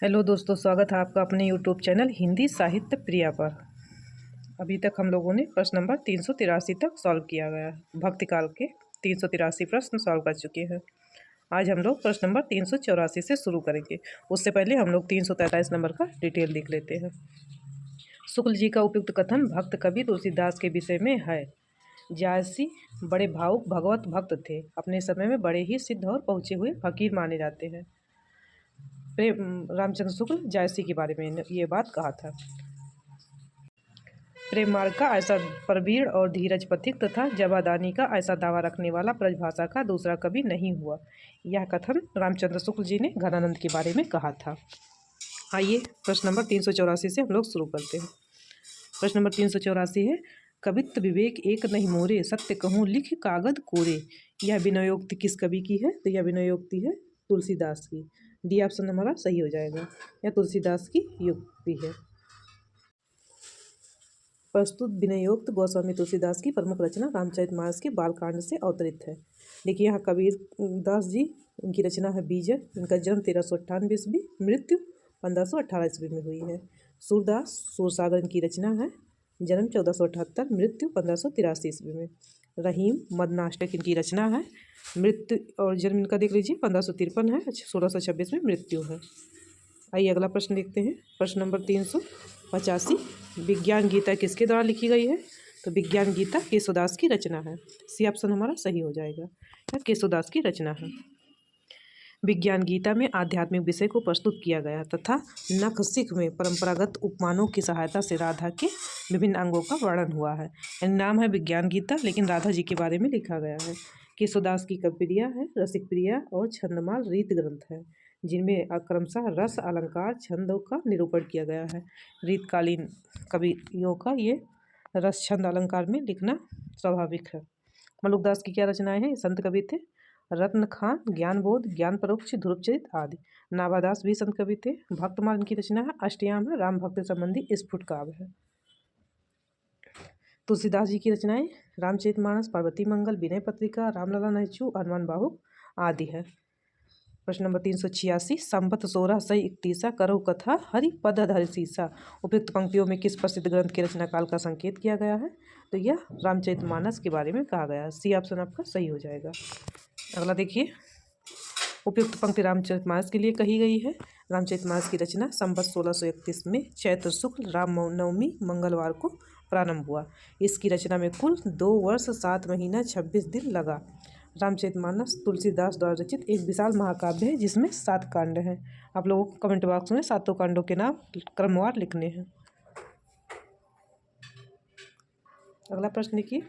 Hello दोस्तों, स्वागत है आपका अपने यूट्यूब चैनल हिंदी साहित्य प्रिया पर। अभी तक हम लोगों ने प्रश्न नंबर 383 तक सॉल्व किया गया है। भक्ति काल के 383 प्रश्न सॉल्व कर चुके हैं। आज हम लोग प्रश्न नंबर 384 से शुरू करेंगे। उससे पहले हम लोग 343 नंबर का डिटेल देख लेते हैं। शुक्ल जी का उपयुक्त कथन भक्त कवि तुलसीदास के विषय में है। जायसी बड़े भावुक भगवत भक्त थे, अपने समय में बड़े ही सिद्ध और पहुँचे हुए फकीर माने जाते हैं। प्रेम रामचंद्र शुक्ल जायसी के बारे में ये बात कहा था। प्रेम मार्ग का ऐसा प्रवीण और धीरज पथिक तथा जवादानी का ऐसा दावा रखने वाला ब्रजभाषा का दूसरा कवि नहीं हुआ। यह कथन रामचंद्र शुक्ल जी ने घनानंद के बारे में कहा था। आइए प्रश्न नंबर 384 से हम लोग शुरू करते हैं। प्रश्न नंबर 384 है, कवित्व विवेक एक नहीं मोरे, सत्य कहूँ लिख कागद कोरे। यह विनयोक्ति किस कवि की है? तो यह विनयोक्ति है तुलसीदास की। डी ऑप्शन हमारा सही हो जाएगा। यह तुलसीदास की युक्ति है। प्रस्तुत विनयोक्त गोस्वामी तुलसीदास की प्रमुख रचना रामचरितमानस के बालकांड से अवतरित है। देखिए यहाँ कबीर दास जी, इनकी रचना है बीजक। इनका जन्म 1398 ईस्वी, मृत्यु 1518 ईस्वी में हुई है। सूरदास सूरसागर इनकी रचना है, जन्म 1478, मृत्यु 1583 ईस्वी में। रहीम मदनाष्टक इनकी रचना है, मृत्यु और जन्म इनका देख लीजिए 1553 है, 1626 में मृत्यु है। आइए अगला प्रश्न देखते हैं। प्रश्न नंबर 385, विज्ञान गीता किसके द्वारा लिखी गई है? तो विज्ञान गीता केशवदास की रचना है। सी ऑप्शन हमारा सही हो जाएगा। यह केशवदास की रचना है। विज्ञान गीता में आध्यात्मिक विषय को प्रस्तुत किया गया तथा नखशिख में परंपरागत उपमानों की सहायता से राधा के विभिन्न अंगों का वर्णन हुआ है। नाम है विज्ञान गीता, लेकिन राधा जी के बारे में लिखा गया है। केशवदास की कविप्रिया है, रसिक प्रिया और छंदमाल रीत ग्रंथ है, जिनमें क्रमशः रस अलंकार छंदों का निरूपण किया गया है। रीतकालीन कवियों का ये रस छंद अलंकार में लिखना स्वाभाविक है। मलुकदास की क्या रचनाएं हैं? संत कवि थे। रत्न खान, ज्ञानबोध, ज्ञान परोक्ष, ध्रुवचरित आदि। नाभादास भी संत कवि थे। भक्तमाल इनकी रचना है। अष्टयाम है, राम भक्त संबंधी स्फुट काव्य है। तुलसीदास जी की रचनाएं रामचरितमानस, पार्वती मंगल, विनय पत्रिका, रामलला नहचू, हनुमान बाहु आदि है। प्रश्न नंबर 386, संबत 1631 करो कथा हरि पद धरि सीसा। उपयुक्त पंक्तियों में किस प्रसिद्ध ग्रंथ के रचना काल का संकेत किया गया है? तो यह रामचरितमानस के बारे में कहा गया है। सी ऑप्शन आपका सही हो जाएगा। अगला देखिए, उपयुक्त पंक्ति रामचरितमानस के लिए कही गई है। रामचरितमानस की रचना संबत 1631 में चैत्र शुक्ल रामनवमी मंगलवार को प्रारंभ हुआ। इसकी रचना में कुल 2 वर्ष 7 महीना 26 दिन लगा। रामचरितमानस तुलसीदास द्वारा रचित एक विशाल महाकाव्य है, जिसमें 7 कांड हैं। आप लोगों को कमेंट बॉक्स में 7 कांडों के नाम क्रमवार लिखने हैं। अगला प्रश्न देखिए,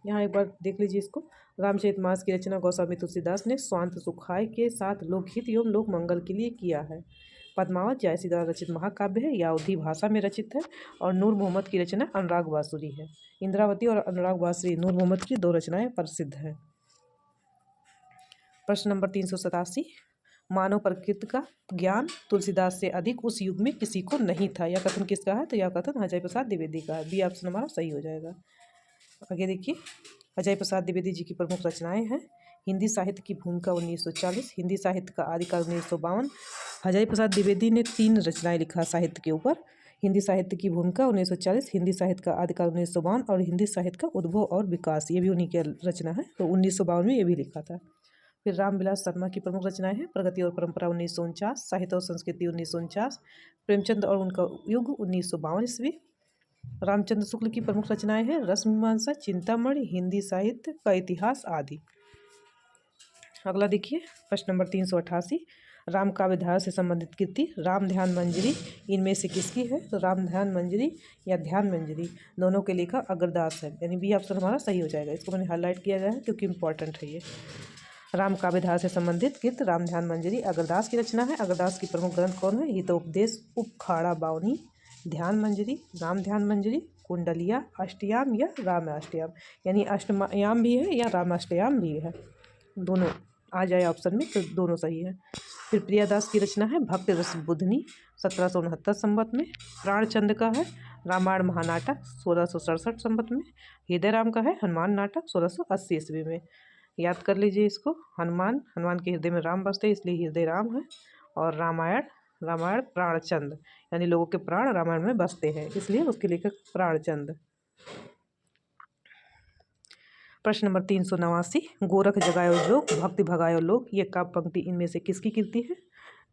यहाँ एक बार देख लीजिए इसको। रामचरितमानस की रचना गोस्वामी तुलसीदास ने स्वांत सुखाय के साथ लोकहित एवं लोक मंगल के लिए किया है। पद्मावत जायसी द्वारा रचित महाकाव्य है, यह अवधी भाषा में रचित है और नूर मोहम्मद की रचना अनुराग बांसुरी है। इंद्रावती और अनुराग बांसुरी नूर मोहम्मद की 2 रचनाएं प्रसिद्ध हैं। प्रश्न नंबर 387, मानव प्रकृति का ज्ञान तुलसीदास से अधिक उस युग में किसी को नहीं था। यह कथन किसका है? तो यह कथन अजय प्रसाद द्विवेदी का है। बी ऑप्शन हमारा सही हो जाएगा। आगे देखिए, अजय प्रसाद द्विवेदी जी की प्रमुख रचनाएं हैं। हिंदी साहित्य की भूमिका 1940, हिंदी साहित्य का आदिकाल 1952। अजय प्रसाद द्विवेदी ने 3 रचनाएं लिखा साहित्य के ऊपर। हिंदी साहित्य की भूमिका 1940, हिंदी साहित्य का आदिकाल 1952 और हिंदी साहित्य का उद्भव और विकास, ये भी उन्हीं की रचना है। तो 1952 में ये भी लिखा था। फिर रामविलास शर्मा की प्रमुख रचनाएं हैं। प्रगति और परंपरा 1949, साहित्य और संस्कृति 1949, प्रेमचंद और उनका युग 1952 ईस्वी। रामचंद्र शुक्ल की प्रमुख रचनाएं हैं रसमीमांसा, चिंतामणि, हिंदी साहित्य का इतिहास आदि। अगला देखिए, प्रश्न नंबर 388, राम काव्य धारा से संबंधित कृति राम ध्यान मंजरी इनमें से किसकी है? तो राम ध्यान मंजरी या ध्यान मंजरी दोनों के लेखक अग्रदास है, यानी बी ऑप्शन हमारा सही हो जाएगा। इसको मैंने हाईलाइट किया गया है क्योंकि इंपॉर्टेंट है ये। राम काव्य धारा से संबंधित कृत राम ध्यान मंजरी अग्रदास की रचना है। अग्रदास की प्रमुख ग्रंथ कौन है? हितोपदेश, उपखाड़ा बावनी, ध्यान मंजरी, राम ध्यान मंजरी, कुंडलिया, अष्टयाम या राम अष्टयाम, यानी अष्टयाम भी है या राम अष्टयाम भी है। दोनों आ जाए ऑप्शन में तो दोनों सही है। फिर प्रियादास की रचना है भक्त रस बुधनी 1769 संवत में। प्राणचंद का है रामायण महानाटक 1667 संवत में। हृदय राम का है हनुमान नाटक 1680 ईस्वी में। याद कर लीजिए इसको। हनुमान, हनुमान के हृदय में राम बसते इसलिए हृदय राम है। और रामायण, रामायण प्राणचंद, यानी लोगों के प्राण रामायण में बसते हैं इसलिए उसके लेखक प्राणचंद। प्रश्न नंबर 389, गोरख जगायो जोग भक्ति भगायो लोग, ये काव्य पंक्ति इनमें से किसकी कृति है?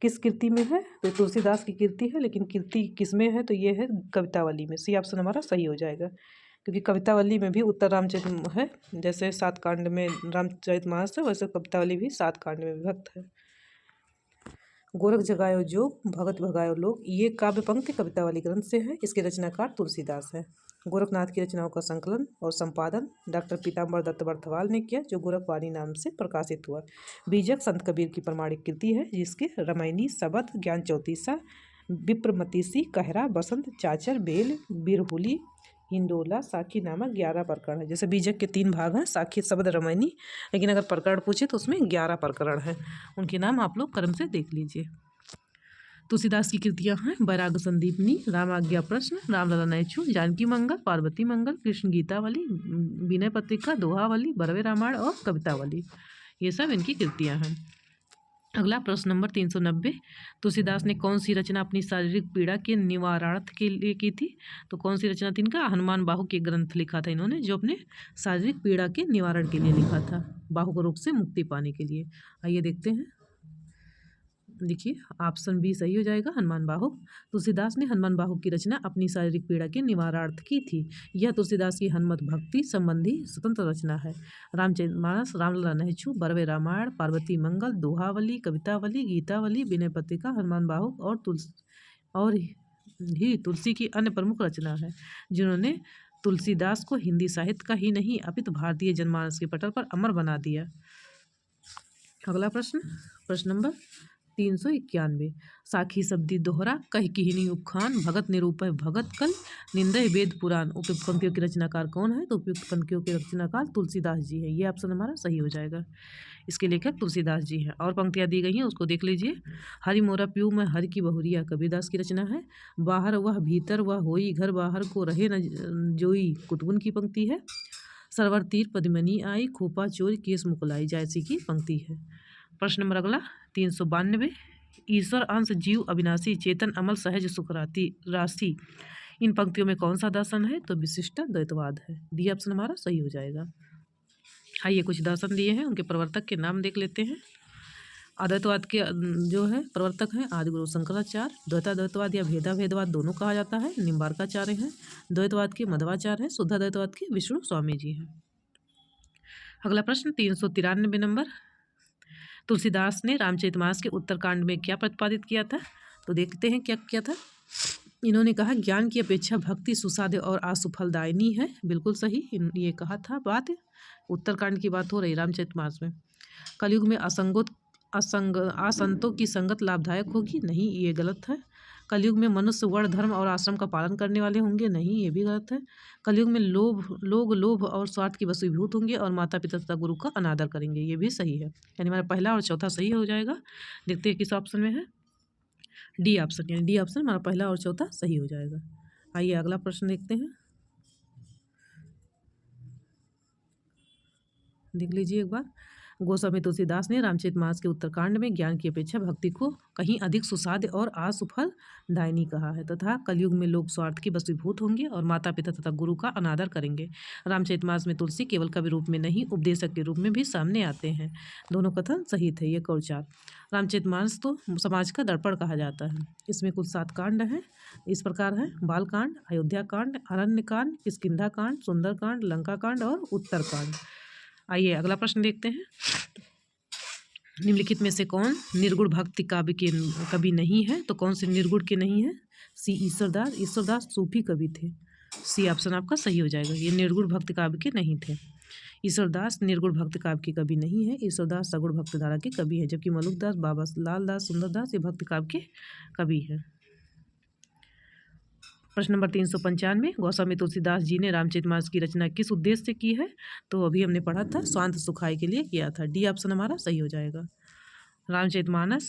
किस कृति में है? तो तुलसीदास की कृति है, लेकिन कृति किसमें है? तो ये है कवितावली में। सी ऑप्शन हमारा सही हो जाएगा, क्योंकि कवितावली में भी उत्तर रामचरित है, जैसे 7 कांड में रामचरितमानस है वैसे कवितावली भी 7 कांड में विभक्त है। गोरख जगायो जोग भगत भगायो लोग, ये काव्य पंक्ति कवितावली ग्रंथ से है। इसके रचनाकार तुलसीदास है। गोरखनाथ की रचनाओं का संकलन और संपादन डॉक्टर पीताम्बर दत्त बर्थवाल ने किया, जो गोरखवाणी नाम से प्रकाशित हुआ। बीजक संत कबीर की प्रमाणिक कृति है, जिसके रामायणी, सबद, ज्ञान चौतीसा, विप्रमतीसी, कहरा, बसंत, चाचर, बेल, बिरहुली, हिंडोला, साखी नामक 11 प्रकरण है। जैसे बीजक के 3 भाग हैं, साखी, शब्द, रामायणी, लेकिन अगर प्रकरण पूछे तो उसमें 11 प्रकरण हैं। उनके नाम आप लोग क्रम से देख लीजिए। तुलसीदास की कृतियां हैं वैराग संदीपनी, राम आज्ञा प्रश्न, रामलला नैछू, जानकी मंगल, पार्वती मंगल, कृष्ण गीतावली, विनय पत्रिका, दोहावली, बरवे रामायण और कवितावली, ये सब इनकी कृतियां हैं। अगला प्रश्न नंबर 390, तुलसीदास ने कौन सी रचना अपनी शारीरिक पीड़ा के निवारणार्थ के लिए की थी? तो कौन सी रचना थी इनका? हनुमान बाहु के ग्रंथ लिखा था इन्होंने, जो अपने शारीरिक पीड़ा के निवारण के लिए लिखा था, बाहु रोग से मुक्ति पाने के लिए। आइए देखते हैं। देखिए ऑप्शन बी सही हो जाएगा, हनुमान बाहु। तुलसीदास ने हनुमान बाहु की रचना अपनी शारीरिक पीड़ा के निवारणार्थ की थी। यह तुलसीदास की हनुमत भक्ति संबंधी स्वतंत्र रचना है। रामचरितमानस, रामलला नैछू, बरवे रामायण, पार्वती मंगल, दोहावली, कवितावली, गीतावली, विनय पत्रिका, हनुमान बाहु और ही तुलसी की अन्य प्रमुख रचना है, जिन्होंने तुलसीदास को हिंदी साहित्य का ही नहीं अपितु भारतीय जनमानस के पटल पर अमर बना दिया। अगला प्रश्न, प्रश्न नंबर 391, साखी शब्दी दोहरा, कह किहिनी उपखान, भगत निरूपय भगत कल, निंदय वेद पुराण। उपयुक्त पंक्तियों के रचनाकार कौन है? तो उपयुक्त पंक्तियों के रचनाकार तुलसीदास जी है। ये ऑप्शन हमारा सही हो जाएगा। इसके लेखक तुलसीदास जी हैं। और पंक्तियाँ दी गई हैं उसको देख लीजिए। हरि मोरा प्यू में हरि की बहुरिया, कबीरदास की रचना है। बाहर वह भीतर वह होई, घर बाहर को रहे न जोई, कुतुबुन की पंक्ति है। सरवर तीर पद्मिनी आई, खोपा चोर केस मुकुलाई, जायसी की पंक्ति है। प्रश्न नंबर अगला 392, ईश्वर अंश जीव अविनाशी, चेतन अमल सहज सुख राशि, इन पंक्तियों में कौन सा दर्शन है? तो विशिष्ट द्वैतवाद है। डी ऑप्शन हमारा सही हो जाएगा। आइए कुछ दर्शन दिए हैं, उनके प्रवर्तक के नाम देख लेते हैं। अद्वैतवाद के जो है प्रवर्तक हैं आदिगुरु शंकराचार्य। द्वैतवाद या भेदाभेदवाद दोनों कहा जाता है, निम्बार्काचार्य हैं। द्वैतवाद के मध्वाचार्य हैं। शुद्ध द्वैतवाद के विष्णु स्वामी जी हैं। अगला प्रश्न 393 नंबर, तुलसीदास ने रामचरितमानस के उत्तरकांड में क्या प्रतिपादित किया था? तो देखते हैं क्या किया था। इन्होंने कहा ज्ञान की अपेक्षा भक्ति सुसाध्य और आसुफलदायिनी है। बिल्कुल सही, ये कहा था बात। उत्तरकांड की बात हो रही रामचरितमानस में। कलयुग में असंतों की संगत लाभदायक होगी, नहीं, ये गलत है। कलयुग में मनुष्य वर्ण धर्म और आश्रम का पालन करने वाले होंगे, नहीं, ये भी गलत है। कलयुग में लोग लोभ और स्वार्थ की वशीभूत होंगे और माता पिता तथा गुरु का अनादर करेंगे, ये भी सही है। यानी हमारा पहला और चौथा सही हो जाएगा। देखते हैं किस ऑप्शन में है। डी ऑप्शन, यानी डी ऑप्शन हमारा पहला और चौथा सही हो जाएगा। आइए अगला प्रश्न देखते हैं। देख लीजिए एक बार। गोस्वामी तुलसीदास ने रामचरितमानस के उत्तरकांड में ज्ञान की अपेक्षा भक्ति को कहीं अधिक सुसाध्य और आसुफलदायिनी कहा है, तथा कलयुग में लोग स्वार्थ की वशीभूत होंगे और माता पिता तथा गुरु का अनादर करेंगे। रामचरितमानस में तुलसी केवल कवि रूप में नहीं, उपदेशक के रूप में भी सामने आते हैं। दोनों कथन सही थे। ये कौचार रामचरितमानस तो समाज का दर्पण कहा जाता है। इसमें कुल 7 कांड हैं, इस प्रकार है: बालकांड, अयोध्या कांड, अरण्य कांड, किष्किंधा कांड, सुंदर कांड, लंका कांड और उत्तरकांड। आइए अगला प्रश्न देखते हैं। निम्नलिखित में से कौन निर्गुण भक्ति काव्य के कवि नहीं है? तो कौन से निर्गुण के नहीं है? सी ईश्वरदास। ईश्वरदास सूफी कवि थे। सी ऑप्शन आपका सही हो जाएगा। ये निर्गुण भक्ति काव्य के नहीं थे। ईश्वरदास निर्गुण भक्ति काव्य के कवि नहीं है। ईश्वरदास सगुण भक्ति धारा के कवि है, जबकि मलुकदास, बाबा लालदास, सुंदरदास ये भक्ति काव्य के कवि हैं। प्रश्न नंबर 395, गोस्वामी तुलसीदास जी ने रामचरितमानस की रचना किस उद्देश्य से की है? तो अभी हमने पढ़ा था स्वांत सुखाय के लिए किया था। डी ऑप्शन हमारा सही हो जाएगा। रामचरितमानस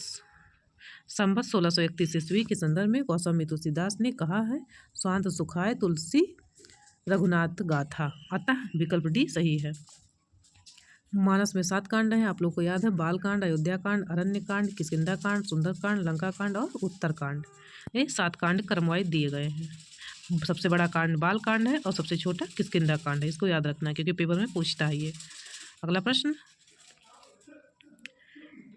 संवत 1631 ईस्वी के संदर्भ में गोस्वामी तुलसीदास ने कहा है स्वांत सुखाय तुलसी रघुनाथ गाथा, अतः विकल्प डी सही है। मानस में 7 कांड हैं, आप लोग को याद है। बाल कांड, अयोध्या कांड, अरण्य कांड, किष्किंधा कांड, सुंदर कांड, लंका कांड और उत्तर कांड। ये 7 कांड क्रमवाइज दिए गए हैं। सबसे बड़ा कांड बाल कांड है और सबसे छोटा किष्किंधा कांड है। इसको याद रखना है क्योंकि पेपर में पूछता है ये। अगला प्रश्न,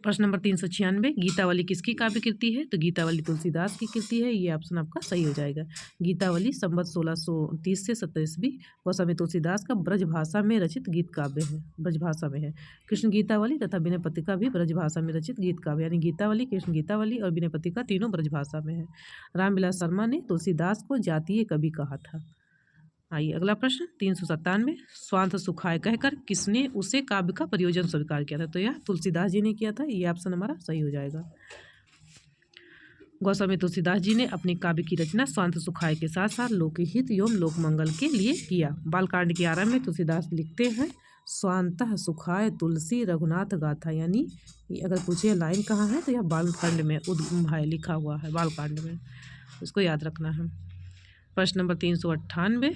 प्रश्न नंबर 396, गीतावली किसकी काव्य कृति है? तो गीतावली तुलसीदास की कृति है। ये ऑप्शन आपका सही हो जाएगा। गीतावली संवत 1630 से 27वीं गोस्वामी तुलसीदास का ब्रज भाषा में रचित गीत काव्य है, ब्रज भाषा में है। कृष्ण गीतावली तथा विनय पत्रिका भी ब्रज भाषा में रचित गीत काव्य, यानी गीतावली, कृष्ण गीतावली और विनय पत्रिका तीनों ब्रज भाषा में है। रामविलास शर्मा ने तुलसीदास को जातीय कवि कहा था। आइए अगला प्रश्न 397, स्वांत सुखाय कहकर किसने उसे काव्य का प्रयोजन स्वीकार किया था? तो यह तुलसीदास जी ने किया था। ये ऑप्शन हमारा सही हो जाएगा। गोस्वामी तुलसीदास जी ने अपने काव्य की रचना स्वांत सुखाय के साथ साथ लोकहित एवं लोक मंगल के लिए किया। बालकांड के आरंभ में तुलसीदास लिखते हैं, स्वांतः सुखाय तुलसी रघुनाथ गाथा, यानी अगर पूछे लाइन कहाँ है तो यह बालकांड में है, लिखा हुआ है बालकांड में, इसको याद रखना है। प्रश्न नंबर 398,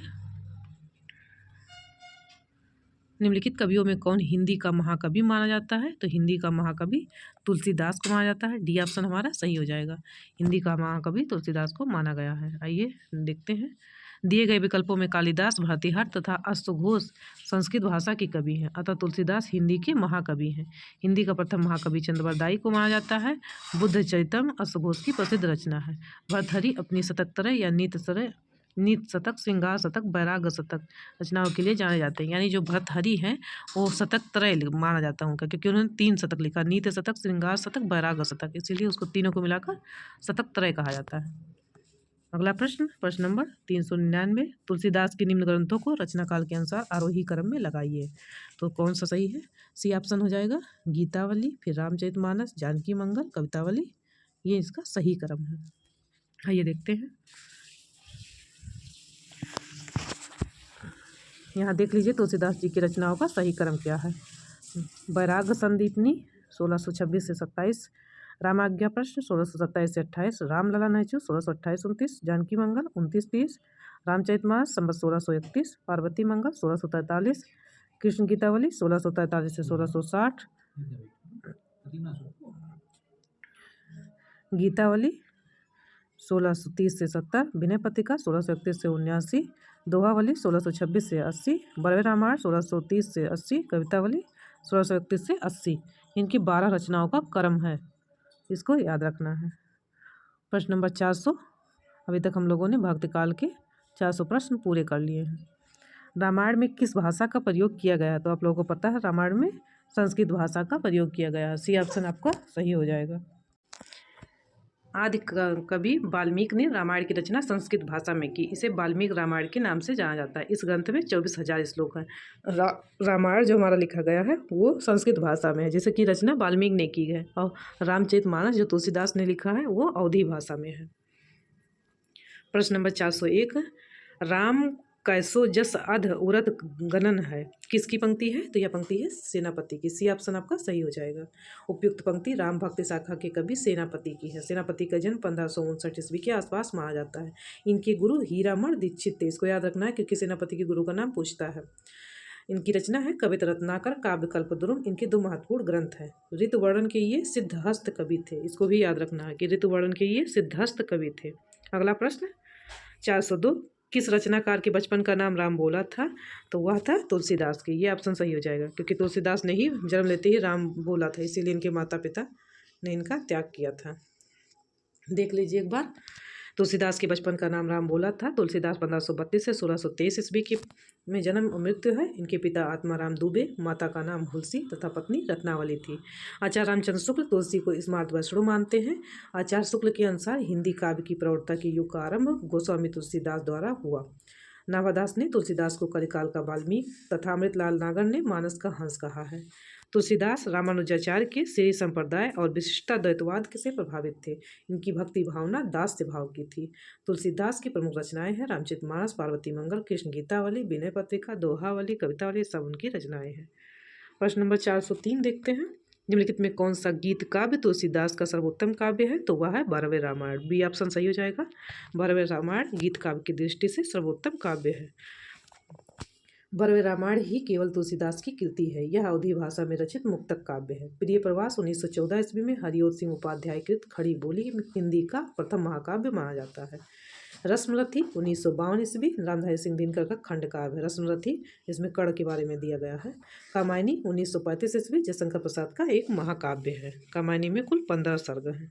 निम्नलिखित कवियों में कौन हिंदी का महाकवि माना जाता है? तो हिंदी का महाकवि तुलसीदास को माना जाता है। डी ऑप्शन हमारा सही हो जाएगा। हिंदी का महाकवि तुलसीदास को माना गया है। आइए देखते हैं। दिए गए विकल्पों में कालिदास, भर्तृहरि तथा अश्वघोष संस्कृत भाषा के कवि हैं, अतः तुलसीदास हिंदी के महाकवि हैं। हिंदी का प्रथम महाकवि चंद्रवरदायी को माना जाता है। बुद्ध चरितम अश्वघोष की प्रसिद्ध रचना है। भर्तृहरि अपनी शतकत्रय या नीत शतक, श्रृंगार शतक, वैराग्य शतक रचनाओं के लिए जाने जाते हैं। यानी जो भर्तृहरि हैं वो शतक त्रय माना जाता है उनका, क्योंकि उन्होंने 3 शतक लिखा, नीत शतक, श्रृंगार शतक, वैराग्य शतक, इसीलिए उसको तीनों को मिलाकर शतक त्रय कहा जाता है। अगला प्रश्न, प्रश्न नंबर 399, तुलसीदास के निम्न ग्रंथों को रचना काल के अनुसार आरोही क्रम में लगाइए। तो कौन सा सही है? सी ऑप्शन हो जाएगा। गीतावली, फिर रामचरितमानस, जानकी मंगल, कवितावली, ये इसका सही क्रम है। आइए देखते हैं। यहाँ देख लीजिए तुलसीदास जी की रचनाओं का सही क्रम क्या है। वैराग्य संदीपनी 1626 से 27, रामाज्ञा प्रश्न 1627 से 28, रामलला नैचु 1628-29, जानकी मंगल 29-30, रामचरितमानस संवत 1631, पार्वती मंगल 1643, कृष्ण गीतावली 1643 से 1660, गीतावली 1630 से 70, विनय पत्रिका 1631 से 79, दोहावली 1626 से 80, बड़े रामायण 1630 से 80, कवितावली 1631 से 80। इनकी 12 रचनाओं का क्रम है, इसको याद रखना है। प्रश्न नंबर 400, अभी तक हम लोगों ने भक्तिकाल के 400 प्रश्न पूरे कर लिए हैं। रामायण में किस भाषा का प्रयोग किया गया? तो आप लोगों को पता है रामायण में संस्कृत भाषा का प्रयोग किया गया है। सी ऑप्शन आपका सही हो जाएगा। आदि कवि वाल्मीकि ने रामायण की रचना संस्कृत भाषा में की। इसे वाल्मीकि रामायण के नाम से जाना जाता है। इस ग्रंथ में 24,000 श्लोक हैं। रामायण जो हमारा लिखा गया है वो संस्कृत भाषा में है, जैसे कि रचना वाल्मीकि ने की है, और रामचरितमानस जो तुलसीदास ने लिखा है वो अवधी भाषा में है। प्रश्न नंबर 401, राम कैसो जस अध उरत गणन है, किसकी पंक्ति है? तो यह पंक्ति है सेनापति की। सी ऑप्शन आपका सही हो जाएगा। उपयुक्त पंक्ति राम भक्ति शाखा के कवि सेनापति की है। सेनापति का जन्म 1559 ईस्वी के आसपास माना जाता है। इनके गुरु हीरामण दीक्षित थे। इसको याद रखना है क्योंकि सेनापति के गुरु का नाम पूछता है। इनकी रचना है कवित रत्नाकर, काव्य कल्पद्रुम। इनके 2 महत्वपूर्ण ग्रंथ हैं। ऋतुवर्णन के ये सिद्धहस्त कवि थे। इसको भी याद रखना है कि ऋतुवर्णन के ये सिद्धहस्त कवि थे। अगला प्रश्न 402, किस रचनाकार के बचपन का नाम राम बोला था? तो वह था तुलसीदास की। ये ऑप्शन सही हो जाएगा क्योंकि तुलसीदास ने ही जन्म लेते ही राम बोला था, इसीलिए इनके माता पिता ने इनका त्याग किया था। देख लीजिए एक बार, तुलसीदास के बचपन का नाम राम बोला था। तुलसीदास 1532 से 1623 ईस्वी के में जन्म और मृत्यु है। इनके पिता आत्माराम दुबे, माता का नाम हुलसी तथा पत्नी रत्नावली थी। आचार्य रामचंद्र शुक्ल तुलसी को स्मार्त वैष्णव मानते हैं। आचार्य शुक्ल के अनुसार हिंदी काव्य की प्रवृत्ता के युग का आरंभ गोस्वामी तुलसीदास द्वारा हुआ। नाभादास ने तुलसीदास को कलिकाल का वाल्मीकि तथा अमृतलाल नागर ने मानस का हंस कहा है। तुलसीदास रामानुजाचार्य के श्री संप्रदाय और विशिष्टा द्वैतवाद से प्रभावित थे। इनकी भक्ति भावना दास्य भाव की थी। तुलसीदास की प्रमुख रचनाएं हैं रामचरितमानस, पार्वती मंगल, कृष्ण गीतावली, विनय पत्रिका, दोहावली, कवितावली, सब उनकी रचनाएं हैं। प्रश्न नंबर 403 देखते हैं। निम्नलिखित में कौन सा गीत काव्य तुलसीदास का सर्वोत्तम काव्य है? तो वह है 12वें रामायण। बी ऑप्शन सही हो जाएगा। 12वें रामायण गीत काव्य की दृष्टि से सर्वोत्तम काव्य है। बरवे रामायण ही केवल तुलसीदास की कृति है। यह अवधी भाषा में रचित मुक्तक काव्य है। प्रिय प्रवास 1914 ईस्वी में हरिओत सिंह उपाध्याय कृत खड़ी बोली हिंदी का प्रथम महाकाव्य माना जाता है। रश्मरथी 1952 ईस्वी रामधारी सिंह दिनकर का खंड काव्य है। रश्मरथी इसमें कर्ण के बारे में दिया गया है। कामायनी 1935 ईस्वी जयशंकर प्रसाद का एक महाकाव्य है। कामायनी में कुल 15 सर्ग हैं।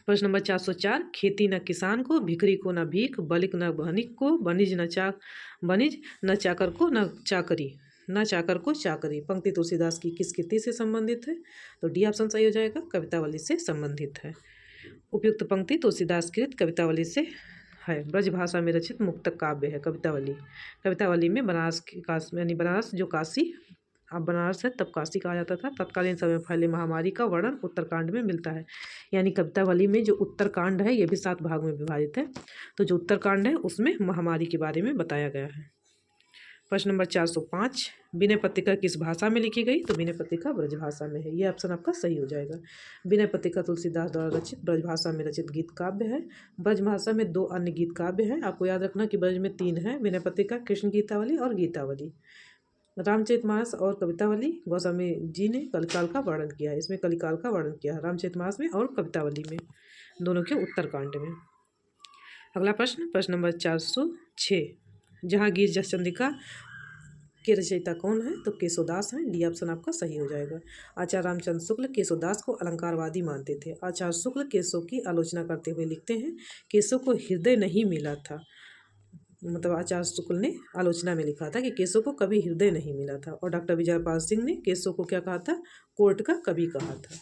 प्रश्न नंबर 404, खेती न किसान को, भिखरी को न भीख, बलिक न बनिक को, बनिज न चाकर को न चाकरी, न चाकर को चाकरी। पंक्ति तुलसीदास की किस कृति से संबंधित है? तो डी ऑप्शन सही हो जाएगा, कवितावली से संबंधित है। उपयुक्त पंक्ति तुलसीदास कृत कवितावली से है। ब्रज भाषा में रचित मुक्तक काव्य है कवितावली। कवितावली में बनारस यानी बनारस जो काशी अब बनारस है तब काशी कहा जाता था, तत्कालीन समय में फैले महामारी का वर्णन उत्तरकांड में मिलता है। यानी कवितावली में जो उत्तरकांड है ये भी 7 भाग में विभाजित है। तो जो उत्तरकांड है उसमें महामारी के बारे में बताया गया है। प्रश्न नंबर 405, विनय पत्रिका किस भाषा में लिखी गई? तो विनय पत्रिका ब्रज भाषा में है। ये ऑप्शन आपका सही हो जाएगा। विनय पत्रिका तुलसीदास द्वारा रचित ब्रज भाषा में रचित गीत काव्य है। ब्रज भाषा में 2 अन्य गीत काव्य हैं। आपको याद रखना कि ब्रज में 3 है, विनय पत्रिका, कृष्ण गीतावली और गीतावली। रामचरितमानस और कवितावली गोस्वामी जी ने कलिकाल का वर्णन किया है। इसमें कलिकाल का वर्णन किया है रामचरितमानस में और कवितावली में, दोनों के उत्तरकांड में। अगला प्रश्न, प्रश्न नंबर 406, जहांगीर जस चंद्रिका के रचयिता कौन है? तो केशवदास हैं। डी ऑप्शन आपका सही हो जाएगा। आचार्य रामचंद्र शुक्ल केशवदास को अलंकारवादी मानते थे। आचार्य शुक्ल केशव की आलोचना करते हुए लिखते हैं, केशव को हृदय नहीं मिला था। मतलब आचार्य शुक्ल ने आलोचना में लिखा था कि केशव को कभी हृदय नहीं मिला था। और डॉक्टर विजयपाल सिंह ने केशव को क्या कहा था? कोर्ट का कवि कहा था।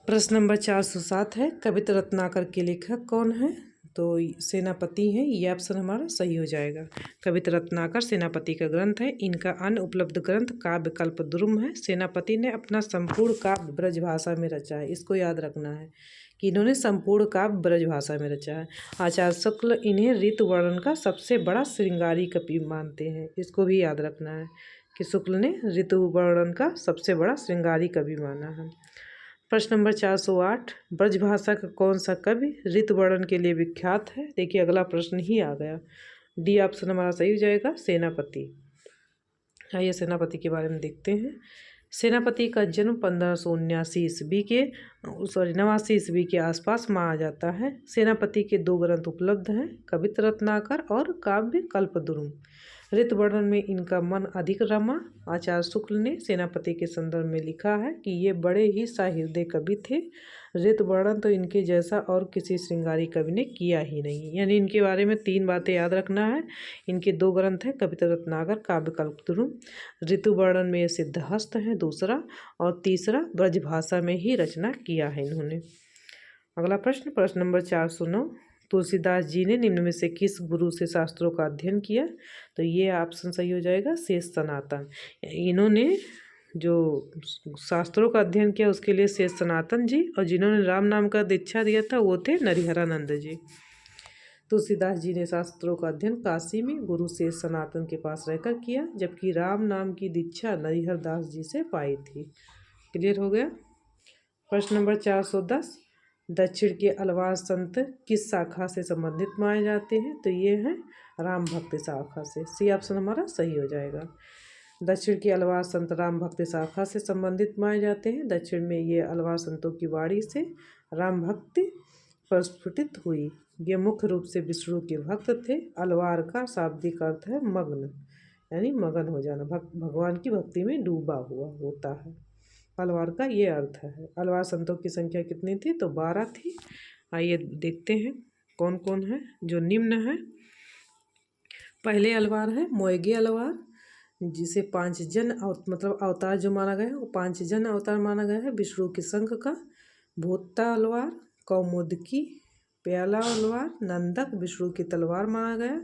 प्रश्न नंबर 407 है, कविता रत्नाकर के लेखक कौन है? तो सेनापति हैं। ये ऑप्शन हमारा सही हो जाएगा। कविता रत्नाकर सेनापति का ग्रंथ है। इनका अन्य उपलब्ध ग्रंथ काव्य कल्पद्रुम है। सेनापति ने अपना संपूर्ण काव्य ब्रज भाषा में रचा है। इसको याद रखना है कि इन्होंने संपूर्ण काव्य ब्रज भाषा में रचा है। आचार्य शुक्ल इन्हें ऋतु वर्णन का सबसे बड़ा श्रृंगारी कवि मानते हैं। इसको भी याद रखना है कि शुक्ल ने ऋतु वर्णन का सबसे बड़ा श्रृंगारी कवि माना है। प्रश्न नंबर 408, ब्रज भाषा का कौन सा कवि ऋतु वर्णन के लिए विख्यात है? देखिए अगला प्रश्न ही आ गया। डी ऑप्शन हमारा सही हो जाएगा, सेनापति। आइए सेनापति के बारे में देखते हैं। सेनापति का जन्म 1579 ईस्वी के 89 ईस्वी के आसपास माना जाता है। सेनापति के 2 ग्रंथ उपलब्ध हैं, कविता रत्नाकर और काव्य कल्पद्रुम। ऋतु वर्णन में इनका मन अधिक रमा। आचार्य शुक्ल ने सेनापति के संदर्भ में लिखा है कि ये बड़े ही सहृदय कवि थे। ऋतु वर्णन तो इनके जैसा और किसी श्रृंगारी कवि ने किया ही नहीं। यानी इनके बारे में 3 बातें याद रखना है। इनके 2 ग्रंथ हैं, कविता रत्नाकर, काव्य कल्पद्रुम। ऋतु वर्णन में सिद्धहस्त है दूसरा, और तीसरा ब्रज भाषा में ही रचना किया है इन्होंने। अगला प्रश्न, प्रश्न नंबर 409, तुलसीदास जी ने निम्न में से किस गुरु से शास्त्रों का अध्ययन किया? तो ये ऑप्शन सही हो जाएगा, शेष सनातन। इन्होंने जो शास्त्रों का अध्ययन किया उसके लिए शेष सनातन जी, और जिन्होंने राम नाम का दीक्षा दिया था वो थे नरिहरानंद जी। तुलसीदास जी ने शास्त्रों का अध्ययन काशी में गुरु शेष सनातन के पास रहकर किया, जबकि राम नाम की दीक्षा नरिहर दास जी से पाई थी। क्लियर हो गया। प्रश्न नंबर 410, दक्षिण के अलवार संत किस शाखा से संबंधित माने जाते हैं? तो ये हैं राम भक्त शाखा से। सी ऑप्शन हमारा सही हो जाएगा। दक्षिण के अलवार संत राम भक्त शाखा से संबंधित माने जाते हैं। दक्षिण में ये अलवार संतों की वाणी से राम भक्ति प्रस्फुटित हुई। ये मुख्य रूप से विष्णु के भक्त थे। अलवार का शाब्दिक अर्थ है मग्न, यानी मगन हो जाना, भगवान की भक्ति में डूबा हुआ होता है। अलवार का ये अर्थ है। अलवार संतों की संख्या कितनी थी? तो 12 थी। आइए देखते हैं कौन कौन है जो निम्न है। पहले अलवार है मोयगे अलवार, जिसे 5 जन मतलब अवतार जो माना गया है वो 5 जन अवतार माना गया है विष्णु के संघ का। भोत्ता अलवार, कौमुदकी, प्याला अलवार, नंदक विष्णु की तलवार माना गया।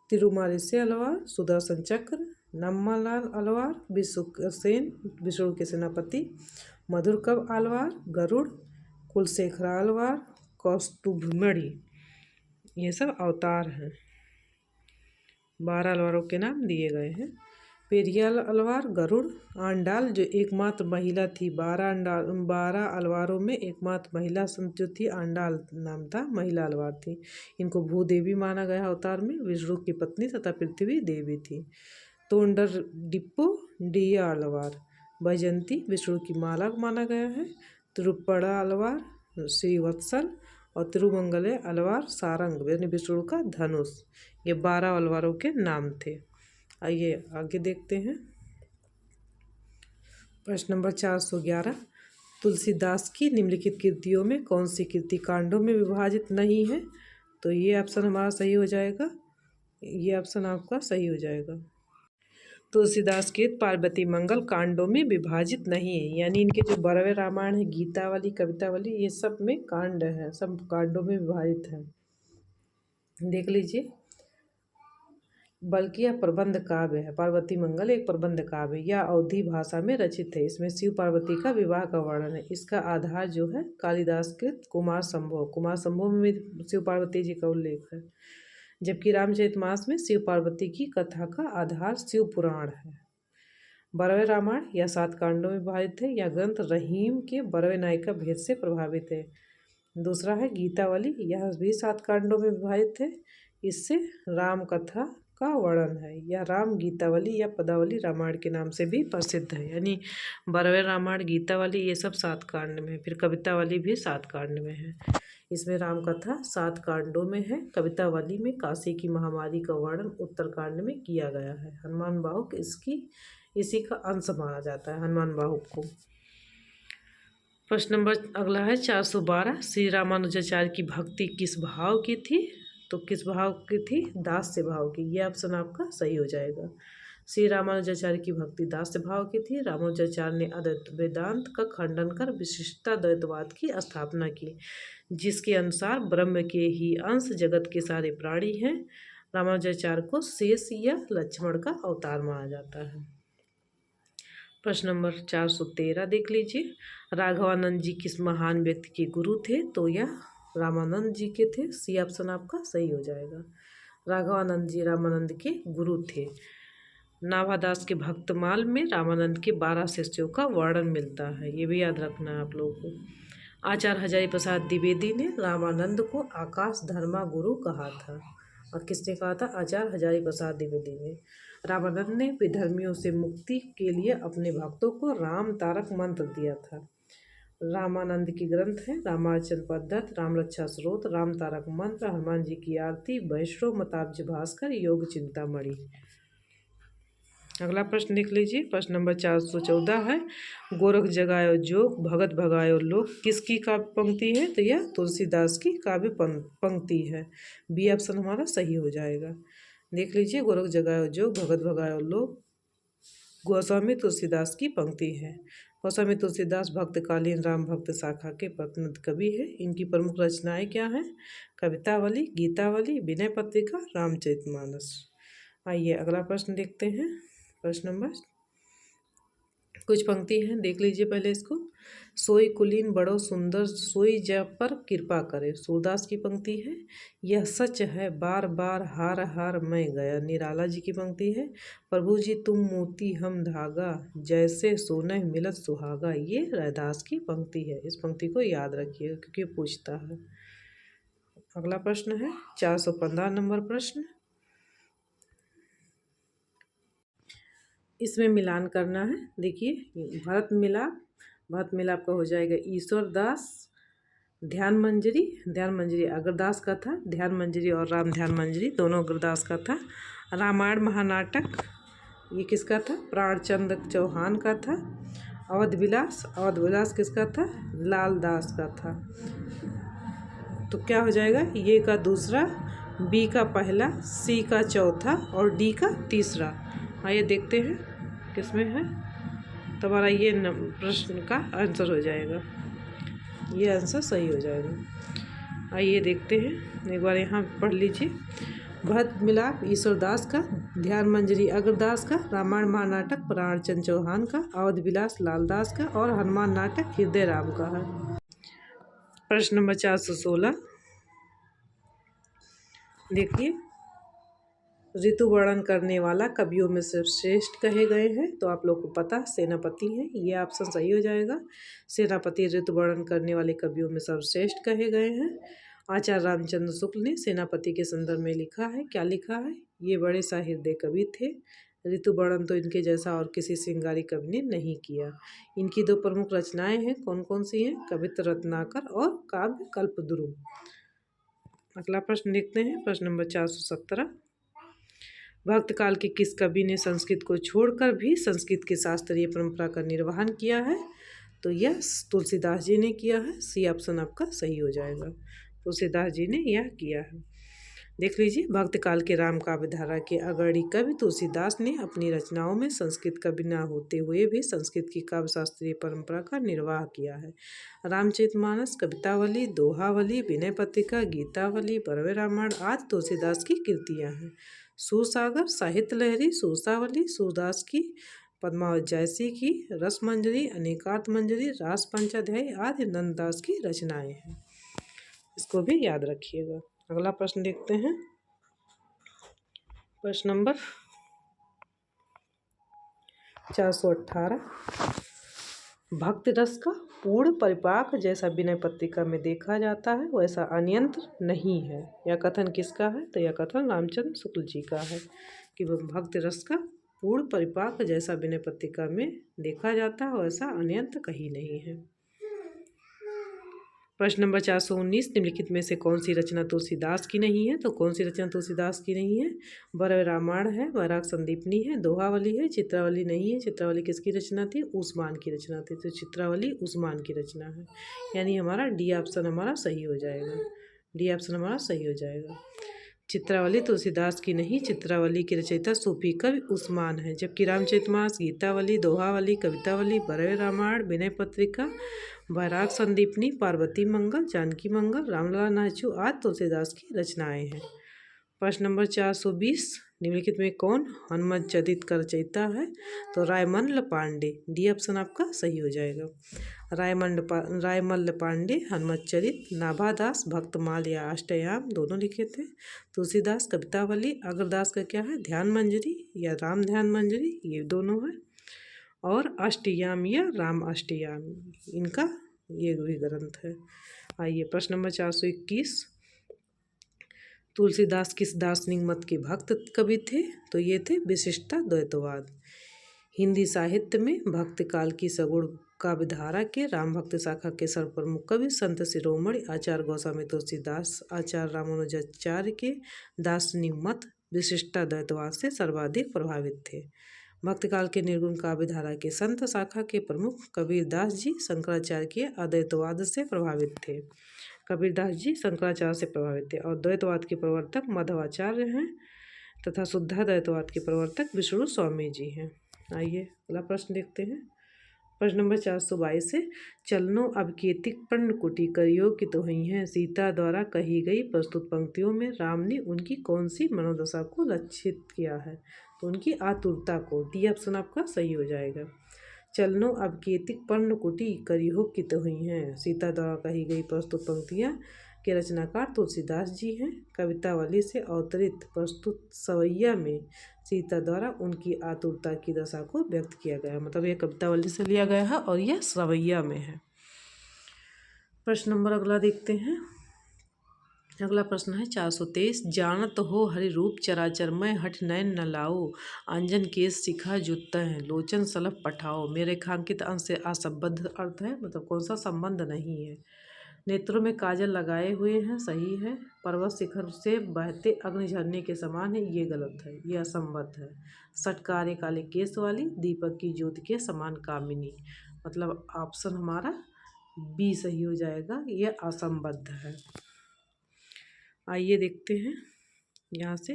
तिरुमारी से अलवार, सुदर्शन चक्र, नम्मालाल अलवार, विश्वसेन विष्णु के सेनापति। मधुरकब अलवार, गरुड़, कुलशेखरा अलवार, कौस्तुभमणि, ये सब अवतार हैं। 12 अलवारों के नाम दिए गए हैं। पेरियाल अलवार, गरुड़, आंडाल जो एकमात्र महिला थी, 12 अलवारों में एकमात्र महिला संत जो थी आंडाल नाम था, महिला अलवार थी। इनको भूदेवी माना गया अवतार में, विष्णु की पत्नी तथा पृथ्वी देवी थी। तोंडर डिप्पो डिया अलवार, बैजंती विष्णु की माला माना गया है। तिरुप्पड़ा अलवार श्रीवत्सल और तिरुमंगले अलवार सारंग यानी विष्णु का धनुष। ये 12 अलवारों के नाम थे। आइए आगे देखते हैं। प्रश्न नंबर 411, तुलसीदास की निम्नलिखित कृतियों में कौन सी कृति कांडों में विभाजित नहीं है? तो ये ऑप्शन हमारा सही हो जाएगा, ये ऑप्शन आपका सही हो जाएगा। तुलसीदास के पार्वती मंगल कांडों में विभाजित नहीं है, यानी इनके जो 12वें रामायण है, गीतावली, कवितावली, ये सब में कांड है, सब कांडों में विभाजित है। देख लीजिए। बल्कि यह प्रबंध काव्य है। पार्वती मंगल एक प्रबंध काव्य या अवधी भाषा में रचित है। इसमें शिव पार्वती का विवाह का वर्णन है। इसका आधार जो है कालिदास कृत कुमार संभव में शिव पार्वती जी का उल्लेख है। जबकि रामचरितमानस में शिव पार्वती की कथा का आधार शिव पुराण है। 12वें रामायण या 7 कांडों में विभाजित है। यह ग्रंथ रहीम के 12वें नायिका भेद से प्रभावित है। दूसरा है गीतावली, यह भी 7 कांडों में विभाजित है। इससे राम कथा का वर्णन है। यह राम गीतावली या पदावली रामायण के नाम से भी प्रसिद्ध है। यानी 12वें रामायण, गीतावली, ये सब 7 कांड में है। फिर कवितावली भी 7 कांड में है। इसमें राम कथा 7 कांडों में है। कवितावली में काशी की महामारी का वर्णन उत्तरकांड में किया गया है। हनुमान बाहुक इसी का अंश माना जाता है, हनुमान बाहुक को। प्रश्न नंबर अगला है 412, श्री रामानुजाचार्य की भक्ति किस भाव की थी? तो किस भाव की थी? दास्य भाव की। ये ऑप्शन आपका सही हो जाएगा। श्री रामानुजाचार्य की भक्ति दास्य भाव की थी। रामानुजाचार्य ने अद्वैत वेदांत का खंडन कर विशिष्टाद्वैतवाद की स्थापना की, जिसके अनुसार ब्रह्म के ही अंश जगत के सारे प्राणी हैं। रामानुजाचार्य को शेष या लक्ष्मण का अवतार माना जाता है। प्रश्न नंबर 413 देख लीजिए। राघवानंद जी किस महान व्यक्ति के गुरु थे? तो यह रामानंद जी के थे। सी ऑप्शन आपका सही हो जाएगा। राघवानंद जी रामानंद के गुरु थे। नाभादास के भक्तमाल में रामानंद के 12 शिष्यों का वर्णन मिलता है। ये भी याद रखना है आप लोगों को। आचार्य हजारी प्रसाद द्विवेदी ने रामानंद को आकाश धर्मा गुरु कहा था। और किसने कहा था? आचार्य हजारी प्रसाद द्विवेदी ने। रामानंद ने विधर्मियों से मुक्ति के लिए अपने भक्तों को राम तारक मंत्र दिया था। रामानंद की ग्रंथ है रामार्चन पद्धत, राम रक्षा स्रोत, राम तारक मंत्र, हनुमान जी की आरती, वैष्णव मताब्ज भास्कर, योग चिंतामणि। अगला प्रश्न देख लीजिए। प्रश्न नंबर 414 है, गोरख जगायो जोग भगत भगायो लोक किसकी काव्य पंक्ति है? तो यह तुलसीदास की काव्य पंक्ति है। बी ऑप्शन हमारा सही हो जाएगा। देख लीजिए। गोरख जगायो जोग भगत भगायो लोक गोस्वामी तुलसीदास की पंक्ति है। गोस्वामी तुलसीदास भक्तकालीन राम भक्त शाखा के प्रतिनिधि कवि है। इनकी प्रमुख रचनाएं क्या हैं? कवितावली, गीतावली, विनय पत्रिका, रामचरितमानस। आइए अगला प्रश्न देखते हैं। प्रश्न नंबर कुछ पंक्ति हैं, देख लीजिए पहले इसको। सोई कुलीन बड़ो सुंदर सोई जब पर कृपा करे, सूरदास की पंक्ति है। यह सच है बार बार हार हार मैं गया, निराला जी की पंक्ति है। प्रभु जी तुम मोती हम धागा, जैसे सोने मिलत सुहागा, ये रैदास की पंक्ति है। इस पंक्ति को याद रखिए क्योंकि पूछता है। अगला प्रश्न है 415 नंबर प्रश्न। इसमें मिलान करना है। देखिए भरत मिलाप का हो जाएगा ईश्वर दास ध्यान मंजरी अग्रदास का था। ध्यान मंजरी और राम ध्यान मंजरी दोनों अग्रदास का था। रामायण महानाटक ये किसका था? प्राणचंद चौहान का था। अवध विलास किसका था? लाल दास का था। तो क्या हो जाएगा? ये का दूसरा, बी का पहला, सी का चौथा और डी का तीसरा। आइए देखते हैं किसमें है। तुम्हारा ये प्रश्न का आंसर हो जाएगा, ये आंसर सही हो जाएगा। आइए देखते हैं, एक बार यहाँ पढ़ लीजिए। भरत मिलाप ईश्वरदास का, ध्यान मंजरी अग्रदास का, रामायण महानाटक प्राणचंद चौहान का, अवध विलास लालदास का और हनुमान नाटक हृदय राम का है। प्रश्न नंबर 416 देखिए। ऋतु वर्णन करने वाला कवियों में से श्रेष्ठ कहे गए हैं, तो आप लोग को पता सेनापति हैं, ये ऑप्शन सही हो जाएगा। सेनापति ऋतु वर्णन करने वाले कवियों में सर्वश्रेष्ठ कहे गए हैं। आचार्य रामचंद्र शुक्ल ने सेनापति के संदर्भ में लिखा है, क्या लिखा है? ये बड़े सहृदय कवि थे। ऋतु वर्णन तो इनके जैसा और किसी श्रृंगारी कवि ने नहीं किया। इनकी दो प्रमुख रचनाएं हैं, कौन कौन सी हैं? कवित्र रत्नाकर और काव्य कल्पद्रुम। अगला प्रश्न देखते हैं, प्रश्न नंबर 417। भक्त काल के किस कवि ने संस्कृत को छोड़कर भी संस्कृत की शास्त्रीय परंपरा का निर्वहन किया है? तो यह तुलसीदास जी ने किया है। सी ऑप्शन आपका सही हो जाएगा, तुलसीदास जी ने यह किया है। देख लीजिए, भक्त काल के राम काव्य धारा के अग्रणी कवि तुलसीदास ने अपनी रचनाओं में संस्कृत कवि न होते हुए भी संस्कृत की काव्य शास्त्रीय परंपरा का निर्वाह किया है। रामचरितमानस, कवितावली, दोहावली, विनय पत्रिका, गीतावली, बरवे रामायण आदि तुलसीदास की कृतियाँ हैं। सूरसागर, साहित्य लहरी, सूरसावली, सूरदास की, पद्मावत जयसी की, रस मंजरी, अनेकार्थ मंजरी, रास पंचाध्यायी आदि नंददास की रचनाएं हैं। इसको भी याद रखिएगा। अगला प्रश्न देखते हैं, प्रश्न नंबर 418। भक्ति रस का पूर्ण परिपाक जैसा विनय पत्रिका में देखा जाता है वैसा अनियंत्र नहीं है। यह कथन किसका है? तो यह कथन रामचंद्र शुक्ल जी का है कि भक्ति रस का पूर्ण परिपाक जैसा विनय पत्रिका में देखा जाता है वैसा अनियंत्र कहीं नहीं है। प्रश्न नंबर 419, निम्नलिखित में से कौन सी रचना तुलसीदास की नहीं है? तो कौन सी रचना तुलसीदास की नहीं है? बरवे रामायण है, वैराग संदीपनी है, दोहावली है, चित्रावली नहीं है। चित्रावली किसकी रचना थी? उस्मान की रचना थी, तो चित्रावली उस्मान की रचना है। यानी हमारा डी ऑप्शन हमारा सही हो जाएगा। डी ऑप्शन हमारा सही हो जाएगा। चित्रावली तुलसीदास की नहीं, चित्रावली की रचयिता सूफी कवि उस्मान है। जबकि रामचरितमानस, गीतावली, दोहावली, कवितावली, बरवे रामायण, विनय पत्रिका, वैराग संदीपनी, पार्वती मंगल, जानकी मंगल, रामलला नाचू आदि तुलसीदास की रचनाएं हैं। प्रश्न नंबर 420, निम्नलिखित में कौन हनुमत चरित का रचयिता है? तो रायमल्ल पांडे। डी ऑप्शन आपका सही हो जाएगा। रायमल्ल पांडे हनुमत चरित, नाभादास भक्तमाल या अष्टयाम दोनों लिखे थे। तुलसीदास कवितावली, अग्रदास का क्या है? ध्यान मंजरी या राम ध्यान मंजरी, ये दोनों है। और अष्टयाम या राम अष्टयाम, इनका ये भी ग्रंथ है। आइए प्रश्न नंबर 421, तुलसीदास किस दार्शनिक मत के भक्त कवि थे? तो ये थे विशिष्टा द्वैतवाद। हिंदी साहित्य में भक्त काल की सगुण काव्यधारा के राम भक्त शाखा के सर्वप्रमुख कवि संत शिरोमणि आचार्य गोस्वामी तुलसीदास आचार्य रामानुजाचार्य के दार्शनिक मत विशिष्टाद्वैतवाद से सर्वाधिक प्रभावित थे। भक्तकाल के निर्गुण काव्यधारा के संत शाखा के प्रमुख कबीरदास जी शंकराचार्य के अद्वैतवाद से प्रभावित थे। कबीरदास जी शंकराचार्य से प्रभावित थे और द्वैतवाद के प्रवर्तक माधवाचार्य हैं तथा शुद्धाद्वैतवाद के प्रवर्तक विष्णु स्वामी जी हैं। आइए अगला प्रश्न देखते हैं, प्रश्न नंबर 422 से चलनो अब केतिक पर्ण कुटी करियो की तो हुई हैं। सीता द्वारा कही गई प्रस्तुत पंक्तियों में राम ने उनकी कौन सी मनोदशा को लक्षित किया है? तो उनकी आतुरता को। डी ऑप्शन आपका सही हो जाएगा। चलनो अब केतिक पर्ण कुटी करियो की तो हुई हैं। सीता द्वारा कही गई प्रस्तुत पंक्तियाँ के रचनाकार तुलसीदास जी हैं। कवितावली से अवतरित प्रस्तुत सवैया में सीता द्वारा उनकी आतुरता की दशा को व्यक्त किया गया, मतलब ये कवितावली से लिया गया है और यह सवैया में है। प्रश्न नंबर अगला देखते हैं, अगला प्रश्न है 423, जानत हो हरि रूप चराचर मैं हठ नयन न लाओ, अंजन केस शिखा जुत्ता है लोचन सलफ पठाओ। मेरे रेखांकित अंश से असंबद्ध अर्थ है, मतलब कौन सा संबंध नहीं है। नेत्रों में काजल लगाए हुए हैं, सही है। पर्वत शिखर से बहते अग्नि झरने के समान है, ये गलत है, ये असंबद्ध है। सटकारे काले केस वाली दीपक की ज्योति के समान कामिनी, मतलब ऑप्शन हमारा बी सही हो जाएगा, ये असंबद्ध है। आइए देखते हैं यहाँ से,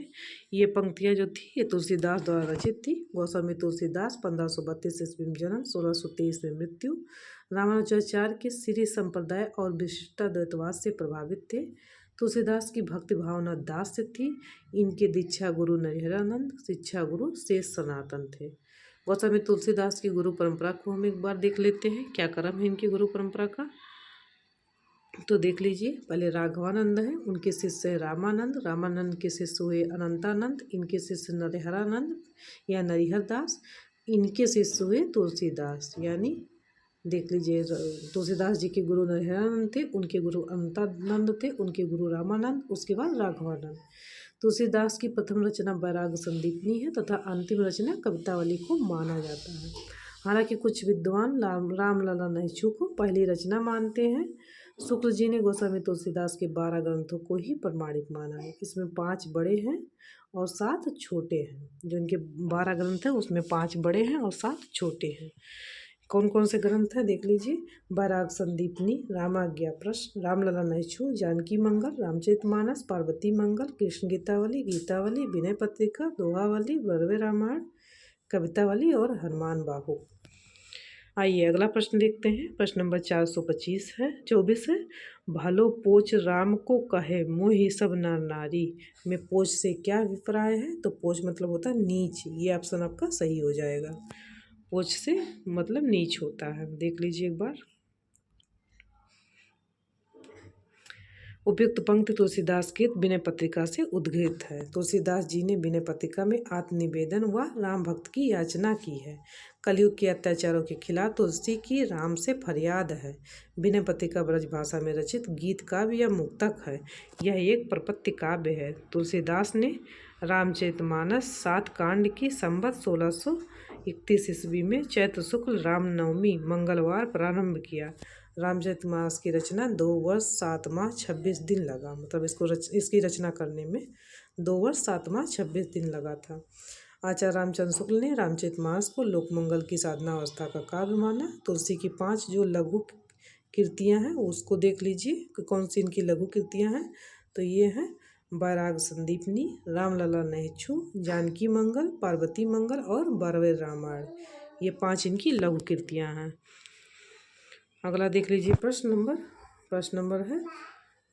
ये पंक्तियाँ जो थी ये तुलसीदास द्वारा रचित थी। गोस्वामी तुलसीदास 1532 ईस्वी में जन्म, 1623 में मृत्यु। रामानुजाचार्य के श्री संप्रदाय और विशिष्टाद्वैतवाद से प्रभावित थे। तुलसीदास की भक्ति भावना दास से थी। इनके दीक्षा गुरु नरहरानंद, शिक्षा गुरु शेष सनातन थे। गोस्वामी तुलसीदास की गुरु परंपरा को हम एक बार देख लेते हैं, क्या क्रम है इनकी गुरु परंपरा का। तो देख लीजिए, पहले राघवानंद हैं, उनके शिष्य है रामानंद, रामानंद के शिष्य हुए अनंतानंद, इनके शिष्य नरहरानंद या नरिहर दास, इनके शिष्य हुए तुलसीदास। यानी देख लीजिए, तुलसीदास जी के गुरु नरहरानंद थे, उनके गुरु अनंतानंद थे, उनके गुरु रामानंद, उसके बाद राघवानंद। तुलसीदास की प्रथम रचना वैराग संदीपनी है तथा अंतिम रचना कवितावली को माना जाता है। हालांकि कुछ विद्वान रामलला नैछू को पहली रचना मानते हैं। शुक्ल जी ने गोस्वामी तुलसीदास के 12 ग्रंथों को ही प्रमाणिक माना है। इसमें 5 बड़े हैं और 7 छोटे हैं। जो इनके 12 ग्रंथ हैं उसमें 5 बड़े हैं और 7 छोटे हैं। कौन कौन से ग्रंथ हैं देख लीजिए, वैराग संदीपनी, रामाज्ञा प्रश्न, रामलला नैछू, जानकी मंगल, रामचरितमानस, पार्वती मंगल, कृष्ण गीतावली, गीतावली, विनय पत्रिका, दोहावली, बरवे रामायण, कवितावली और हनुमान बाहु। आइए अगला प्रश्न देखते हैं। प्रश्न नंबर 424 है। भालो पोच राम को कहे मोहि सब नर नारी में पोच से क्या अभिप्राय है? तो पोच मतलब होता है नीच। ये ऑप्शन आपका सही हो जाएगा। पोच से मतलब नीच होता है। देख लीजिए एक बार। उपयुक्त पंक्ति तुलसीदास के विनय पत्रिका से उद्घृत है। तुलसीदास जी ने विनय पत्रिका में आत्मनिवेदन व राम भक्त की याचना की है। कलयुग के अत्याचारों के खिलाफ तुलसी की राम से फरियाद है। विनय पत्रिका ब्रज भाषा में रचित गीत काव्य या मुक्तक है। यह एक प्रपत्ति काव्य है। तुलसीदास ने रामचरितमानस 7 कांड की संवत 1631 ईस्वी में चैत्र शुक्ल रामनवमी मंगलवार प्रारंभ किया। रामचरितमानस की रचना 2 वर्ष 7 माह 26 दिन लगा। मतलब इसकी रचना करने में 2 वर्ष 7 माह 26 दिन लगा था। आचार्य रामचंद्र शुक्ल ने रामचरितमानस को लोकमंगल की साधना अवस्था का काव्य माना। तुलसी की 5 जो लघु कृतियाँ हैं उसको देख लीजिए कि कौन सी इनकी लघु कृतियाँ हैं। तो ये हैं वैराग संदीपनी, रामलला नैछू, जानकी मंगल, पार्वती मंगल और बरवे रामायण। ये 5 इनकी लघु कृतियाँ हैं। अगला देख लीजिए प्रश्न नंबर है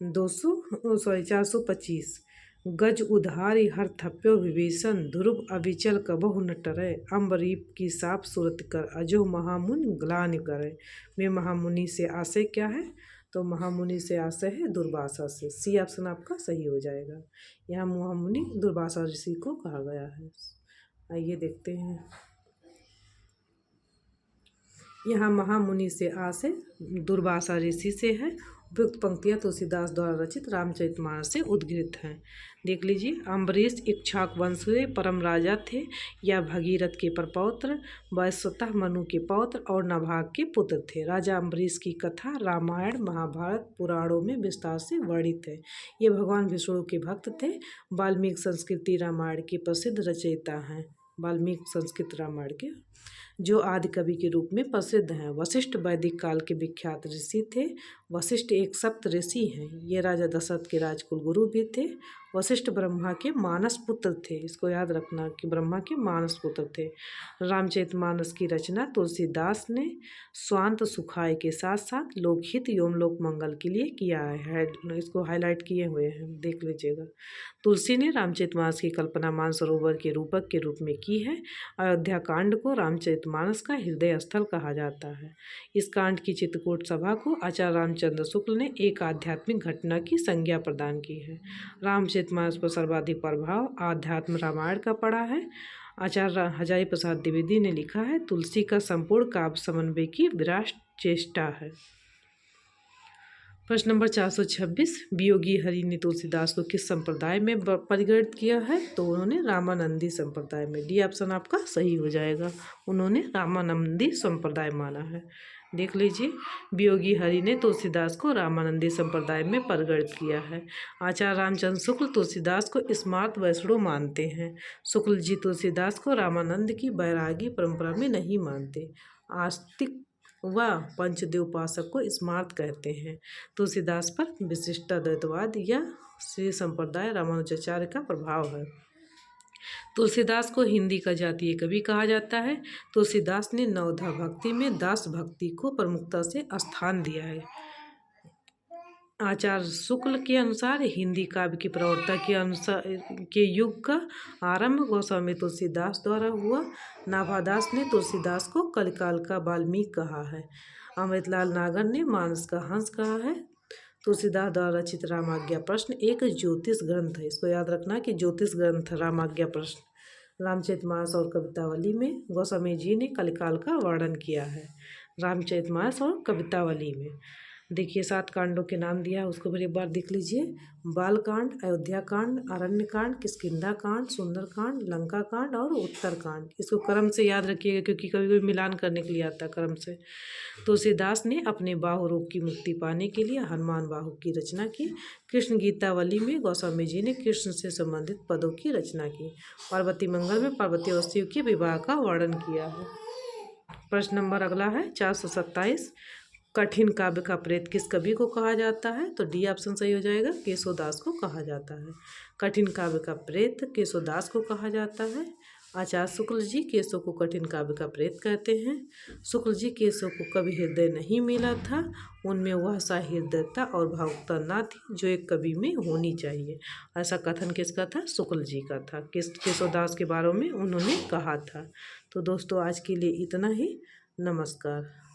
425। गज उधारी हर थप्यो विभीषण, ध्रुव अविचल कबहु न टरै, अम्बरीप की साप सूरत कर, अजो महामुनि ग्लानि करे। में महामुनि से आशय क्या है? तो महामुनि से आशय है दुर्वासा से। सी ऑप्शन आपका सही हो जाएगा। यहाँ महामुनि दुर्वासा ऋषि को कहा गया है। आइए देखते हैं। यहाँ महामुनि से आशय दुर्वासा ऋषि से है। उपयुक्त पंक्तियाँ तुलसीदास द्वारा रचित रामचरितमानस से उद्घृत हैं। देख लीजिए, अम्बरीश इक्ष्वाक वंश के परम राजा थे। या भगीरथ के प्रपौत्र, वैश्वतः मनु के पौत्र और नभाग के पुत्र थे। राजा अम्बरीश की कथा रामायण महाभारत पुराणों में विस्तार से वर्णित है। ये भगवान विष्णु के भक्त थे। वाल्मीकि संस्कृति रामायण के प्रसिद्ध रचयिता हैं। वाल्मीकि संस्कृत रामायण के जो आदि कवि के रूप में प्रसिद्ध हैं। वशिष्ठ वैदिक काल के विख्यात ऋषि थे। वशिष्ठ एक सप्त ऋषि हैं। ये राजा दशरथ के राजकुल गुरु भी थे। वशिष्ठ ब्रह्मा के मानस पुत्र थे। इसको याद रखना कि ब्रह्मा के मानस पुत्र थे। रामचरितमानस की रचना तुलसीदास ने स्वांत सुखाय के साथ साथ लोकहित एवं लोक मंगल के लिए किया है। इसको हाईलाइट किए हुए हैं, देख लीजिएगा। तुलसी ने रामचरितमानस की कल्पना मानसरोवर के रूपक के रूप में की है। अयोध्या कांड को रामचरितमानस का हृदय स्थल कहा जाता है। इस कांड की चित्रकूट सभा को आचार्य रामचंद्र शुक्ल ने एक आध्यात्मिक घटना की संज्ञा प्रदान की है। रामचरितमानस पर सर्वाधिक प्रभाव आध्यात्म रामायण का पड़ा है। आचार्य हजारी प्रसाद द्विवेदी ने लिखा है, तुलसी का संपूर्ण काव्य समन्वय की विराट चेष्टा है। प्रश्न नंबर 426। वियोगी हरि ने तुलसीदास को किस संप्रदाय में परिगणित किया है? तो उन्होंने रामानंदी संप्रदाय में। डी ऑप्शन आपका सही हो जाएगा। उन्होंने रामानंदी संप्रदाय माना है। देख लीजिए, वियोगी हरि ने तुलसीदास को रामानंदी संप्रदाय में परिगणित किया है। आचार्य रामचंद्र शुक्ल तुलसीदास को स्मार्त वैष्णव मानते हैं। शुक्ल जी तुलसीदास को रामानंद की वैरागी परंपरा में नहीं मानते। आस्तिक व पंचदेवोपासक को स्मार्त कहते हैं। तुलसीदास पर विशिष्टाद्वैतवाद या श्री संप्रदाय रामानुजाचार्य का प्रभाव है। तुलसीदास को हिंदी का जातीय कवि कहा जाता है। तुलसीदास ने नवधा भक्ति में दास भक्ति को प्रमुखता से स्थान दिया है। आचार्य शुक्ल के अनुसार हिंदी काव्य की प्रवृत्ता के युग का आरंभ गोस्वामी तुलसीदास द्वारा हुआ। नाभादास ने तुलसीदास को कलिकाल का वाल्मीकि कहा है। अमृतलाल नागर ने मानस का हंस कहा है। तुलसीदास द्वारा रचित रामाज्ञा प्रश्न एक ज्योतिष ग्रंथ है। इसको याद रखना कि ज्योतिष ग्रंथ रामाज्ञा प्रश्न रामचरितमानस और कवितावली में गोस्वामी जी ने कलिकाल का वर्णन किया है। रामचरितमानस और कवितावली में देखिए 7 कांडों के नाम दिया है, उसको फिर एक बार देख लीजिए। बालकांड, अयोध्या कांड, अरण्य कांड, किष्किंधा कांड, सुंदर कांड, लंका कांड और उत्तर कांड। इसको क्रम से याद रखिएगा क्योंकि कभी कभी मिलान करने के लिए आता है क्रम से। तुलसीदास ने अपने बाहु रोग की मुक्ति पाने के लिए हनुमान बाहु की रचना की। कृष्ण गीतावली में गोस्वामी जी ने कृष्ण से संबंधित पदों की रचना की। पार्वती मंगल में पार्वती और शिव के विवाह का वर्णन किया है। प्रश्न नंबर अगला है 427। कठिन काव्य का प्रेत किस कवि को कहा जाता है? तो डी ऑप्शन सही हो जाएगा, केशवदास को कहा जाता है। कठिन काव्य का प्रेत केशवदास को कहा जाता है। आचार्य शुक्ल जी केशव को कठिन काव्य का प्रेत कहते हैं। शुक्ल जी केशव को कवि हृदय नहीं मिला था, उनमें वह सा हृदयता और भावुकता ना थी जो एक कवि में होनी चाहिए। ऐसा कथन किसका था? शुक्ल जी का था। केशवदास के बारे में उन्होंने कहा था। तो दोस्तों आज के लिए इतना ही। नमस्कार।